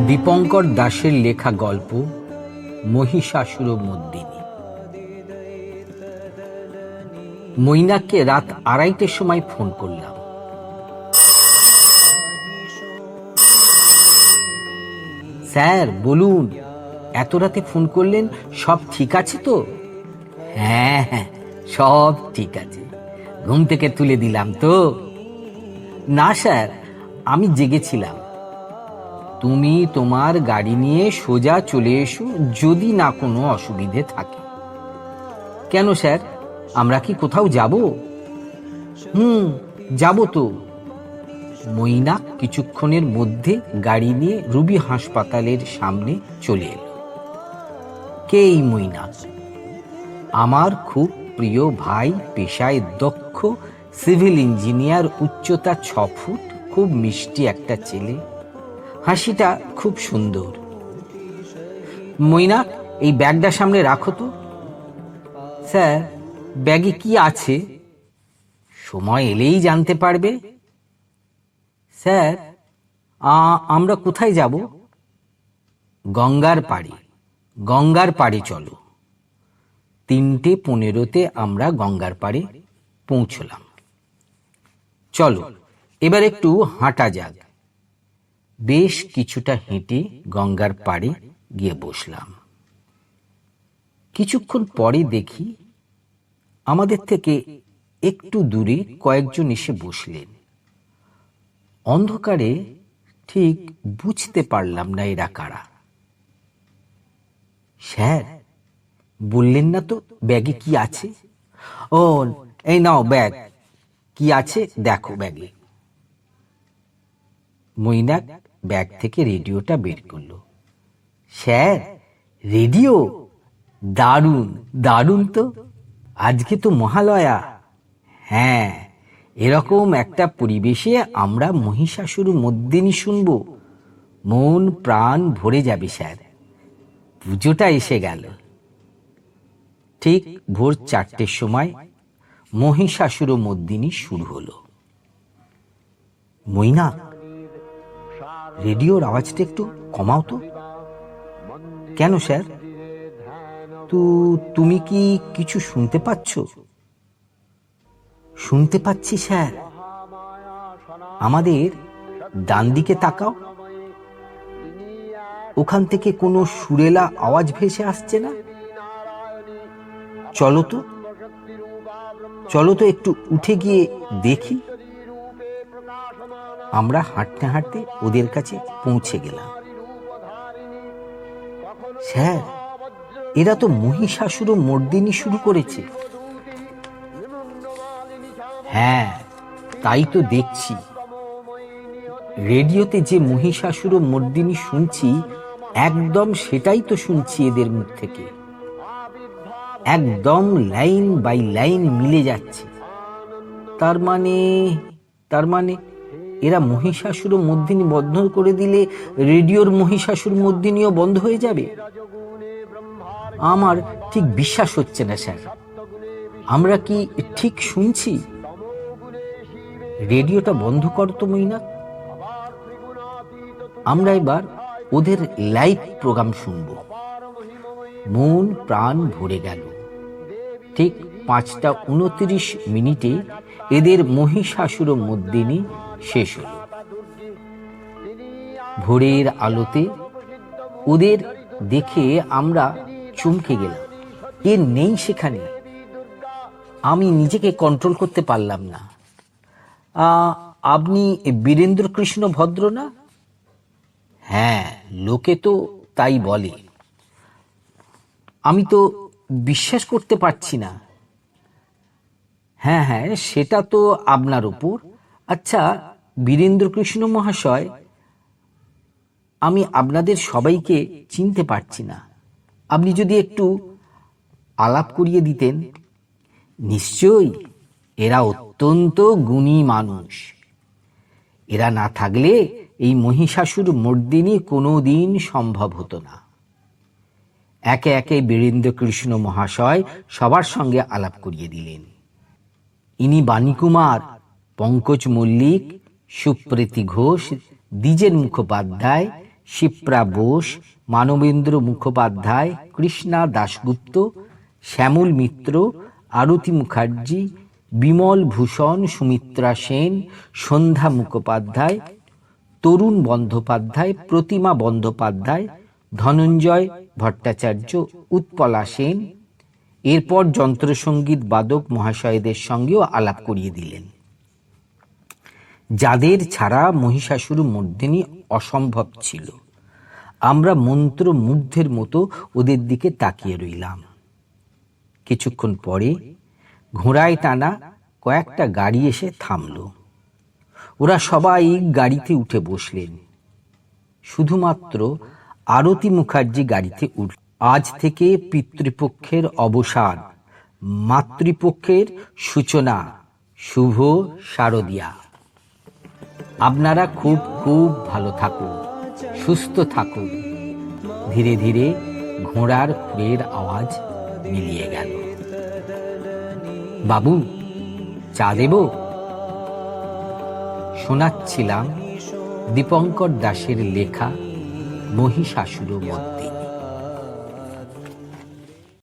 দীপঙ্কর দাশের লেখা গল্প মহিষাসুরমর্দিনী। মৈনাককে রাত 2:30টার সময় ফোন করলাম। স্যার বলুন, এত রাতে ফোন করলেন, সব ঠিক আছে তো? হ্যাঁ হ্যাঁ, সব ঠিক আছে। ঘুম থেকে তুলে দিলাম তো? না স্যার, আমি জেগেছিলাম। তুমি তোমার গাড়ি নিয়ে সোজা চলে এসো, যদি না কোনো অসুবিধে থাকে। কেন স্যার, আমরা কি কোথাও যাব? যাব তো। মৈনাক কিছুক্ষণের মধ্যে গাড়ি নিয়ে রুবি হাসপাতালের সামনে চলে এলো। কে এই মৈনাক? আমার খুব প্রিয় ভাই, পেশায় দক্ষ সিভিল ইঞ্জিনিয়ার, উচ্চতা 6 ফুট, খুব মিষ্টি একটা ছেলে, হাসিটা খুব সুন্দর। মৈনাক, এই ব্যাগটা সামনে রাখো তো। স্যার, ব্যাগে কি আছে? সময় এলেই জানতে পারবে। স্যার, আমরা কোথায় যাব? গঙ্গার পাড়ে। গঙ্গার পাড়ে চলো। 3:15 আমরা গঙ্গার পাড়ে পৌঁছলাম। চলো এবার একটু হাঁটা যাক। বেশ কিছুটা হেঁটে গঙ্গার পাড়ে গিয়ে বসলাম। কিছুক্ষণ পরে দেখি আমাদের থেকে একটু দূরে কয়েকজন এসে বসলেন। অন্ধকারে ঠিক বুঝতে পারলাম না এরা কারা। স্যার, বললেন না তো ব্যাগে কি আছে? ও, এই নাও ব্যাগ। কি আছে দেখো ব্যাগে। মৈনাক ব্যাগ থেকে রেডিওটা বের করলো। Sir, radio? দারুণ দারুণ তো, আজকে তো মহালয়া। হ্যাঁ, এরকম একটা পরিবেশে আমরা মহিষাসুরমর্দিনী শুনবো, মন প্রাণ ভরে যাবে স্যার। পুজোটা এসে গেল। ঠিক ভোর 4টের সময় মহিষাসুরমর্দিনী শুরু হলো। মৈনাক, রেডিওর আওয়াজটা একটু কমাও তো। কেন স্যার, তুমি কি কিছু শুনতে পাচ্ছ? শুনতে পাচ্ছি স্যার। আমাদের ডান দিকে তাকাও। ওখান থেকে কোনো সুরেলা আওয়াজ ভেসে আসছে না? চলো তো, চলো তো একটু উঠে গিয়ে দেখি। আমরা হাঁটতে হাঁটতে ওদের কাছে পৌঁছে গেলাম। স্যার, এরা তো মহিষাসুরমর্দিনী শুরু করেছে। হ্যাঁ, তাই তো দেখছি। রেডিওতে যে মহিষাসুরমর্দিনী শুনছি, একদম সেটাই তো শুনছি এদের মুখ থেকে। একদম লাইন বাই লাইন মিলে যাচ্ছে। তার মানে এরা মহিষাসুরমর্দিনী বন্ধ করে দিলে রেডিওর মহিষাসুরমর্দিনীও বন্ধ হয়ে যাবে? আমার ঠিক বিশ্বাস হচ্ছে না স্যার। আমরা কি ঠিক শুনছি? রেডিওটা বন্ধ করতো মৈনাক। আমরা এবার ওদের লাইভ প্রোগ্রাম শুনব। মন প্রাণ ভরে গেল। ঠিক 5:29 এদের মহিষাসুরমর্দিনী শেষ হল। ভোরের আলোতে ওদের দেখে আমরা চমকে গেলাম। এ নেই সেখানে। আমি নিজেকে কন্ট্রোল করতে পারলাম না। আপনি বীরেন্দ্র কৃষ্ণ ভদ্র না? হ্যাঁ, লোকে তো তাই বলে। আমি তো বিশ্বাস করতে পারছি না। হ্যাঁ হ্যাঁ, সেটা তো আপনার উপর। আচ্ছা বীরেন্দ্র কৃষ্ণ মহাশয়, আমি আপনাদের সবাইকে চিনতে পারছি না। আপনি যদি একটু আলাপ করিয়ে দিতেন। নিশ্চয়ই, এরা অত্যন্ত গুণী মানুষ। এরা না থাকলে এই মহিষাসুরমর্দিনী কোনোদিন সম্ভব হতো না। একে একে বীরেন্দ্র কৃষ্ণ মহাশয় সবার সঙ্গে আলাপ করিয়ে দিলেন। ইনি বাণীকুমার, পঙ্কজ মল্লিক, সুপ্রীতি ঘোষ, দ্বিজেন মুখোপাধ্যায়, শিপ্রা বোস, মানবেন্দ্র মুখোপাধ্যায়, কৃষ্ণা দাশগুপ্ত, শ্যামল মিত্র, আরতি মুখার্জি, বিমল ভূষণ, সুমিত্রা সেন, সন্ধ্যা মুখোপাধ্যায়, তরুণ বন্দ্যোপাধ্যায়, প্রতিমা বন্দ্যোপাধ্যায়, ধনঞ্জয় ভট্টাচার্য, উৎপলা সেন। এরপর যন্ত্রসঙ্গীত বাদক মহাশয়দের সঙ্গেও আলাপ করিয়ে দিলেন, যাদের ছাড়া মহিষাসুর মর্দিনী অসম্ভব ছিল। আমরা মন্ত্রমুগ্ধের মতো ওদের দিকে তাকিয়ে রইলাম। কিছুক্ষণ পরে ঘোড়ায় টানা কয়েকটা গাড়ি এসে থামল। ওরা সবাই গাড়িতে উঠে বসলেন। শুধুমাত্র আরতি মুখার্জি গাড়িতে উঠল। আজ থেকে পিতৃপক্ষের অবসান, মাতৃপক্ষের সূচনা। শুভ শারদিয়া। আপনারা খুব খুব ভালো থাকুন, সুস্থ থাকুন। ধীরে ধীরে ঘোড়ার খুরের আওয়াজ মিলিয়ে গেল। বাবু, চা দেব? শোনাচ্ছিলাম দীপঙ্কর দাশের লেখা মহিষাসুর মর্দিনী।